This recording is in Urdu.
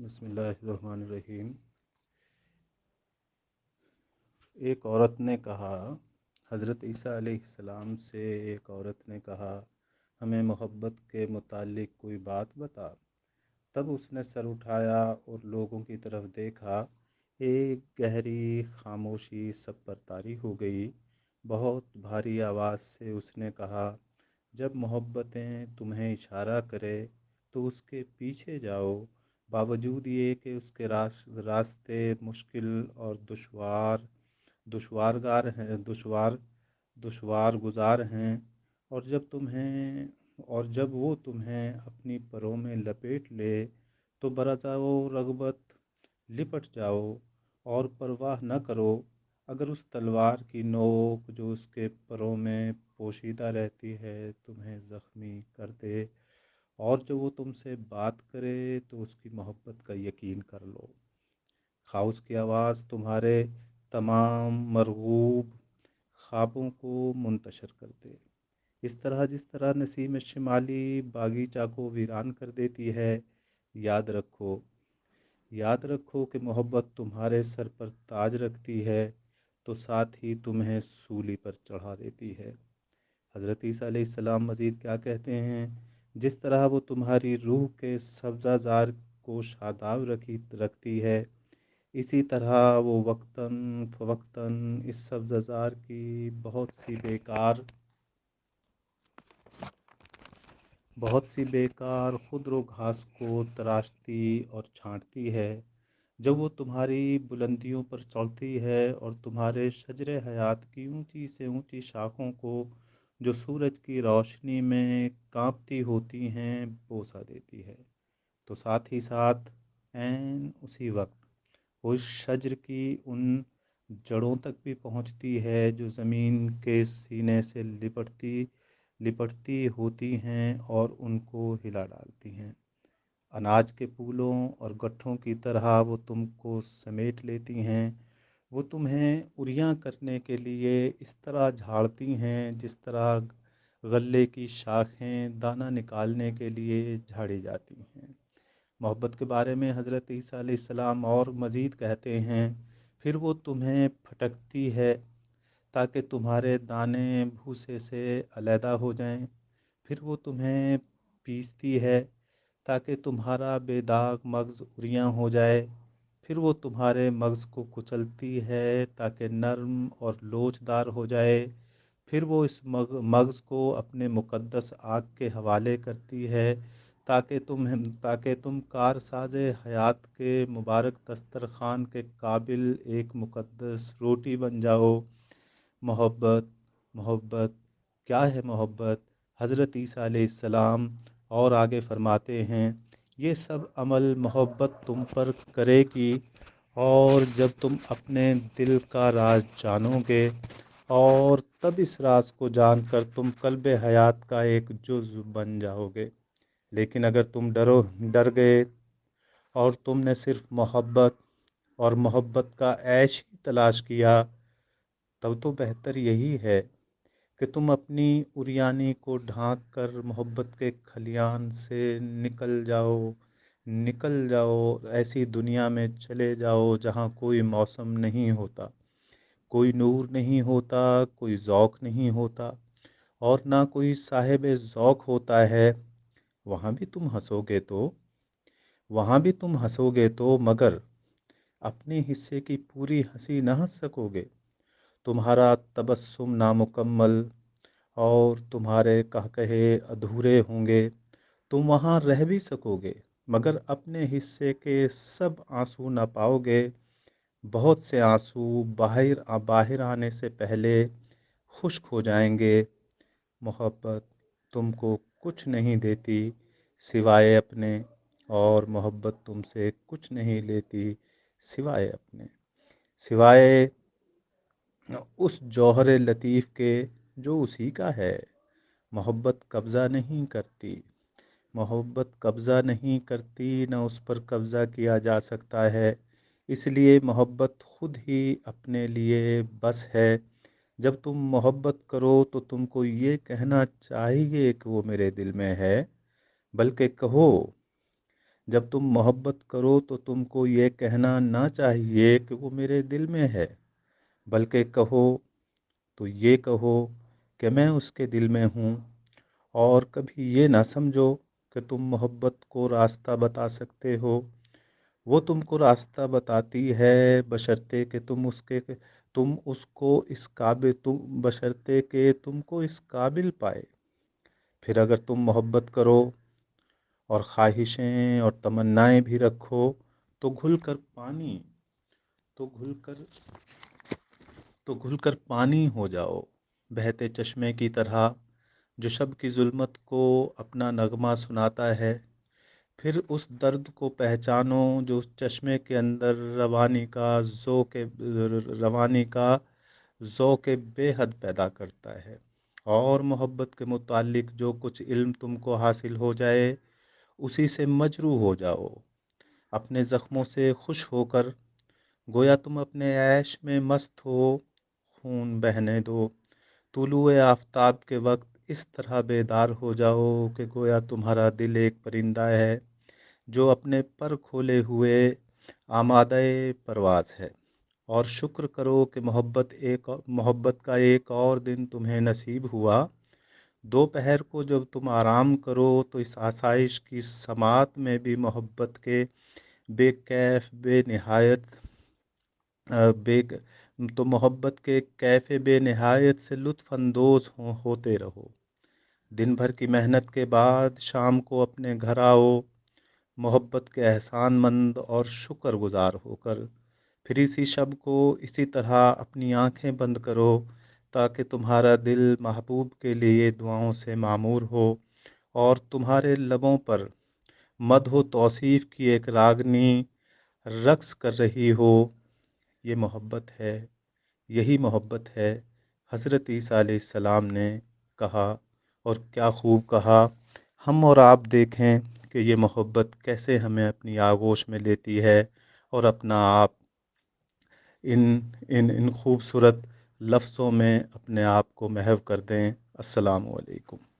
بسم اللہ الرحمن الرحیم۔ ایک عورت نے کہا، حضرت عیسیٰ علیہ السلام سے ایک عورت نے کہا، ہمیں محبت کے متعلق کوئی بات بتا۔ تب اس نے سر اٹھایا اور لوگوں کی طرف دیکھا۔ ایک گہری خاموشی سب پر طاری ہو گئی۔ بہت بھاری آواز سے اس نے کہا، جب محبتیں تمہیں اشارہ کرے تو اس کے پیچھے جاؤ، باوجود یہ کہ اس کے راستے مشکل اور دشوار گزار ہیں، اور جب وہ تمہیں اپنی پروں میں لپیٹ لے تو برضا و رغبت لپٹ جاؤ اور پرواہ نہ کرو اگر اس تلوار کی نوک جو اس کے پروں میں پوشیدہ رہتی ہے تمہیں زخمی کر دے، اور جو وہ تم سے بات کرے تو اس کی محبت کا یقین کر لو، خواہ اس کی آواز تمہارے تمام مرغوب خوابوں کو منتشر کر دے، جس طرح نسیم شمالی باغیچہ کو ویران کر دیتی ہے۔ یاد رکھو یاد رکھو کہ محبت تمہارے سر پر تاج رکھتی ہے تو ساتھ ہی تمہیں سولی پر چڑھا دیتی ہے۔ حضرت عیسیٰ علیہ السلام مزید کیا کہتے ہیں، جس طرح وہ تمہاری روح کے سبزہ زار کو شاداب رکھتی ہے، اسی طرح وہ وقتاً فوقتاً اس سبزہ زار کی بہت سی بیکار خضر و گھاس کو تراشتی اور چھانٹتی ہے۔ جب وہ تمہاری بلندیوں پر چڑھتی ہے اور تمہارے شجر حیات کی اونچی سے اونچی شاخوں کو جو سورج کی روشنی میں کانپتی ہوتی ہیں بوسہ دیتی ہے، تو ساتھ ہی ساتھ عین اسی وقت وہ اس شجر کی ان جڑوں تک بھی پہنچتی ہے جو زمین کے سینے سے لپٹتی ہوتی ہیں اور ان کو ہلا ڈالتی ہیں۔ اناج کے پھولوں اور گٹھوں کی طرح وہ تم کو سمیٹ لیتی ہیں۔ وہ تمہیں عریاں کرنے کے لیے اس طرح جھاڑتی ہیں جس طرح غلے کی شاخیں دانہ نکالنے کے لیے جھاڑی جاتی ہیں۔ محبت کے بارے میں حضرت عیسیٰ علیہ السلام اور مزید کہتے ہیں، پھر وہ تمہیں پھٹکتی ہے تاکہ تمہارے دانے بھوسے سے علیحدہ ہو جائیں، پھر وہ تمہیں پیستی ہے تاکہ تمہارا بے داغ مغز عریاں ہو جائے، پھر وہ تمہارے مغز کو کچلتی ہے تاکہ نرم اور لوچ دار ہو جائے، پھر وہ اس مغز کو اپنے مقدس آگ کے حوالے کرتی ہے تاکہ تم کار ساز حیات کے مبارک دسترخوان کے قابل ایک مقدس روٹی بن جاؤ۔ محبت محبت کیا ہے محبت؟ حضرت عیسیٰ علیہ السلام اور آگے فرماتے ہیں، یہ سب عمل محبت تم پر کرے گی، اور جب تم اپنے دل کا راز جانو گے اور تب اس راز کو جان کر تم قلب حیات کا ایک جزو بن جاؤ گے۔ لیکن اگر تم ڈر گئے اور تم نے صرف محبت کا عیش ہی تلاش کیا، تب تو بہتر یہی ہے کہ تم اپنی عریانی کو ڈھانک کر محبت کے کھلیان سے نکل جاؤ، ایسی دنیا میں چلے جاؤ جہاں کوئی موسم نہیں ہوتا، کوئی نور نہیں ہوتا، کوئی ذوق نہیں ہوتا، اور نہ کوئی صاحب ذوق ہوتا ہے۔ وہاں بھی تم ہنسو گے تو مگر اپنے حصے کی پوری ہنسی نہ ہنس سکو گے۔ تمہارا تبسم نامکمل اور تمہارے قہقہے ادھورے ہوں گے۔ تم وہاں رہ بھی سکو گے مگر اپنے حصے کے سب آنسو نہ پاؤ گے۔ بہت سے آنسو باہر آنے سے پہلے خشک ہو جائیں گے۔ محبت تم کو کچھ نہیں دیتی سوائے اپنے، اور محبت تم سے کچھ نہیں لیتی سوائے اس جوہر لطیف کے جو اسی کا ہے۔ محبت قبضہ نہیں کرتی، نہ اس پر قبضہ کیا جا سکتا ہے، اس لیے محبت خود ہی اپنے لیے بس ہے۔ جب تم محبت کرو تو تم کو یہ کہنا چاہیے کہ وہ میرے دل میں ہے، بلکہ کہو جب تم محبت کرو تو تم کو یہ کہنا نہ چاہیے کہ وہ میرے دل میں ہے، بلکہ یہ کہو کہ میں اس کے دل میں ہوں۔ اور کبھی یہ نہ سمجھو کہ تم محبت کو راستہ بتا سکتے ہو، وہ تم کو راستہ بتاتی ہے بشرطے کہ تم اس کو اس قابل تم بشرطے کہ تم کو اس قابل پائے۔ پھر اگر تم محبت کرو اور خواہشیں اور تمنائیں بھی رکھو تو تو گھل کر گھل کر پانی ہو جاؤ، بہتے چشمے کی طرح جو شب کی ظلمت کو اپنا نغمہ سناتا ہے۔ پھر اس درد کو پہچانو جو اس چشمے کے اندر روانی کا ذوق بے حد پیدا کرتا ہے۔ اور محبت کے متعلق جو کچھ علم تم کو حاصل ہو جائے اسی سے مجروح ہو جاؤ، اپنے زخموں سے خوش ہو کر، گویا تم اپنے عیش میں مست ہو۔ خون بہنے دو، طلوع آفتاب کے وقت اس طرح بیدار ہو جاؤ کہ گویا تمہارا دل ایک پرندہ ہے جو اپنے پر کھولے ہوئے آمادہ پرواز ہے۔ اور شکر کرو کہ محبت کا ایک اور دن تمہیں نصیب ہوا۔ دوپہر کو جب تم آرام کرو تو اس آسائش کی سماعت میں بھی محبت کے بے کیف بے نہایت بے تو محبت کے کیف بے نہایت سے لطف اندوز ہوتے رہو۔ دن بھر کی محنت کے بعد شام کو اپنے گھر آؤ، محبت کے احسان مند اور شکر گزار ہو کر، پھر اسی شب کو اسی طرح اپنی آنکھیں بند کرو تاکہ تمہارا دل محبوب کے لیے دعاؤں سے معمور ہو اور تمہارے لبوں پر مدح و توصیف کی ایک راگنی رقص کر رہی ہو۔ یہ محبت ہے، یہی محبت ہے۔ حضرت عیسیٰ علیہ السلام نے کہا، اور کیا خوب کہا۔ ہم اور آپ دیکھیں کہ یہ محبت کیسے ہمیں اپنی آغوش میں لیتی ہے اور اپنا آپ ان خوبصورت لفظوں میں اپنے آپ کو محو کر دیں۔ السلام علیکم۔